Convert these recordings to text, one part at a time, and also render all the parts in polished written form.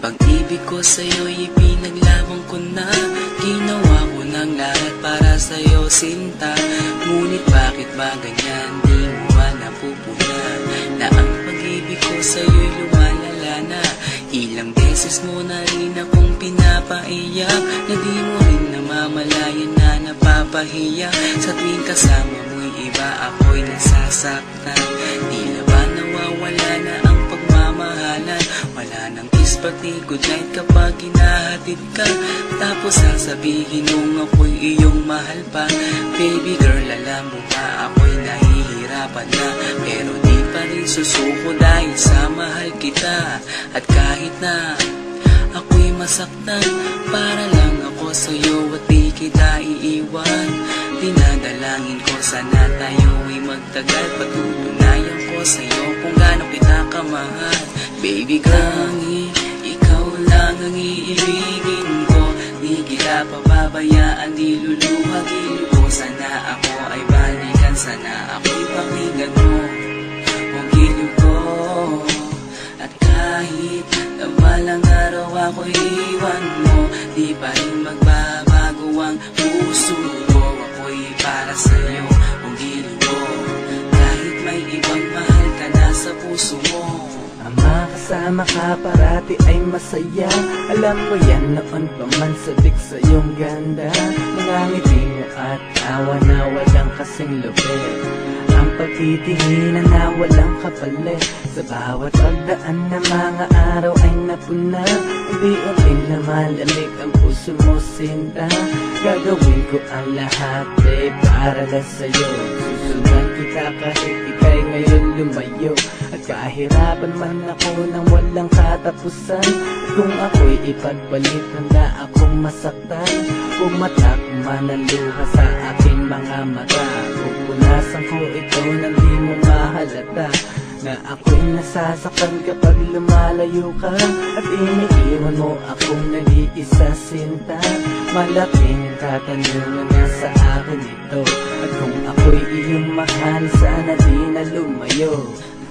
Pag-ibig ko sa'yo'y ipinaglaban ko na. Ginawa ko ng lahat para sa'yo, sinta. Ngunit bakit ba ganyan, di mo ba napupuna na ang pag-ibig ko sa'yo'y lumalala na? Ilang beses mo na rin akong pinapaiyak, na di mo rin namamalayan na napapahiya. Sa tuwing kasama mo'y iba, ako'y nasasaktan. Tila ba nawawala na ang pagmamahalan? Wala nang kiss pati goodnight kapag hinahatid ka. Tapos sasabihin mong ako'y iyong mahal pa. Baby girl, alam mo ba ako'y nahihirapan na, pero di pa rin susuko dahil sa mahal kita. At kahit na ako'y masaktan, para lang ako sa'yo at di kita iiwan. Dinadalangin ko sana tayo'y magtagal, patutunayan ko sa'yo kung gaano kita kamahal. Baby girl, ikaw lang ang iibigin ko. Di kita pababayaan, di luluhagin ko. Sana ako ay balikan, sana ako'y pakinggan mo ang giliw ko. At kahit na balang araw ako'y iwan mo, di pa rin magbabago ang puso ko. Ako'y para sa'yo ang giliw ko, kahit may ibang mahal ka na sa puso mo. Ang makasama ka parati ay masaya. Alam mo yan noon pa man sabik sa iyong ganda. Mga ngiti mo at tawa na walang kasing lupit. Ang pagtitinginan na walang kapalit. Sa bawat pagdaan na mga araw ay napuna. Unti-unting lumalamig ang puso mo, sinta. Gagawin ko ang lahat para lang sa'yo. Susundan kita kahit ika'y ngayon lumayo. At kahirapan man ako nang walang katapusan. At kung ako'y ipagbalik, handa akong masaktan. Pumatak man ang luha sa aking mga mata. Pupunasan ko ito nang di mo mahalata, na ako'y nasasaktan kapag lumalayo ka. At iniiwan mo akong nag-iisa, sinta. Malaking katanungan na sa akin ito. At kung ako'y iyong mahal, sana di na lumayo.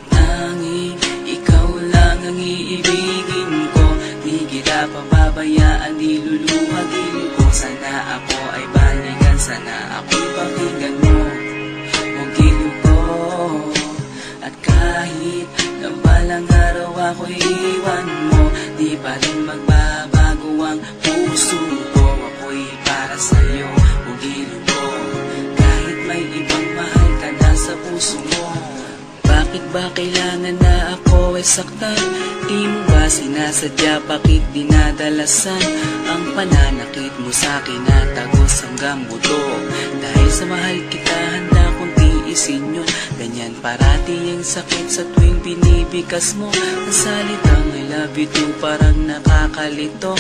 Tanging ikaw lang ang iibigin ko. Di kita pababayaan, di luluhagin ko. Sana ako ay balikan, sana ako'y pakinggan mo ang giliw ko. At kahit na balang araw ako'y iwan mo, di pa rin magbabago ang puso ko. Ako'y para sa'yo ang giliw ko, kahit may ibang mahal ka na sa puso mo. Bakit ba kailangan na ako ay saktan? Di mo ba sinasadya, bakit dinadalasan ang pananakit mo sa'kin na tagos hanggang buto? Dahil sa mahal kita, handa kong tiisin yun. Ganyan parati ang sakit sa tuwing binibigas mo. Ang salitang I love you too parang nakakalito.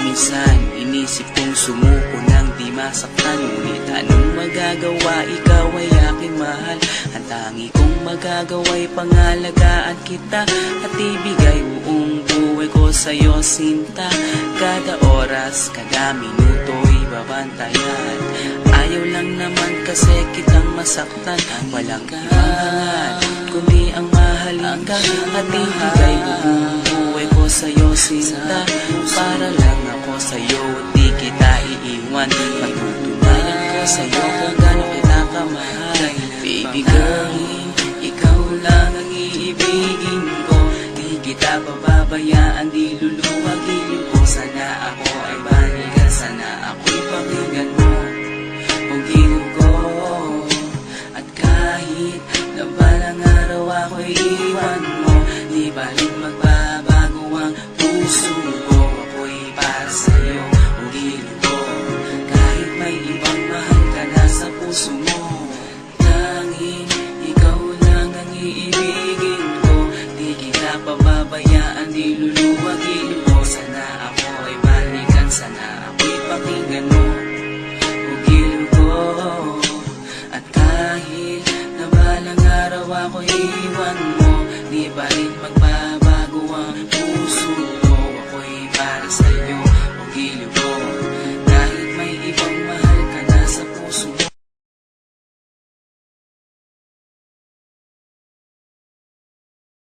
Minsan inisip kong sumuko nang di masaktan. Ngunit anong magagawa, ikaw ay aking mahal. Ang tangi kong magagawa'y pangalagaan kita at ibigay buong buhay ko sa'yo, sinta. Kada oras, kada minuto'y babantayan. Ayaw lang naman kasi kitang masaktan. Walang ibang kundi ang mahalin ka at ibigay buong buhay ko sa'yo, sinta. Para lang ako sa'yo at di kita iiwan. Pagtutunayan ko sa'yo kung gaano kita kamahal. Baby girl, ikaw lang ang iibigin ko. Di kita pababayaan, di luluhagin ko. Sana ako ay balikan, sana ako'y pakinggan mo ang giliw ko. At kahit na balang araw ako'y iwan mo, di ba rin magbabago ang puso ko. Ako'y para sa'yo ang giliw ko, kahit may ibang mahal ka na sa puso mo. Ikaw lang ang iibigin ko. Di kita pababayaan, di luluhagin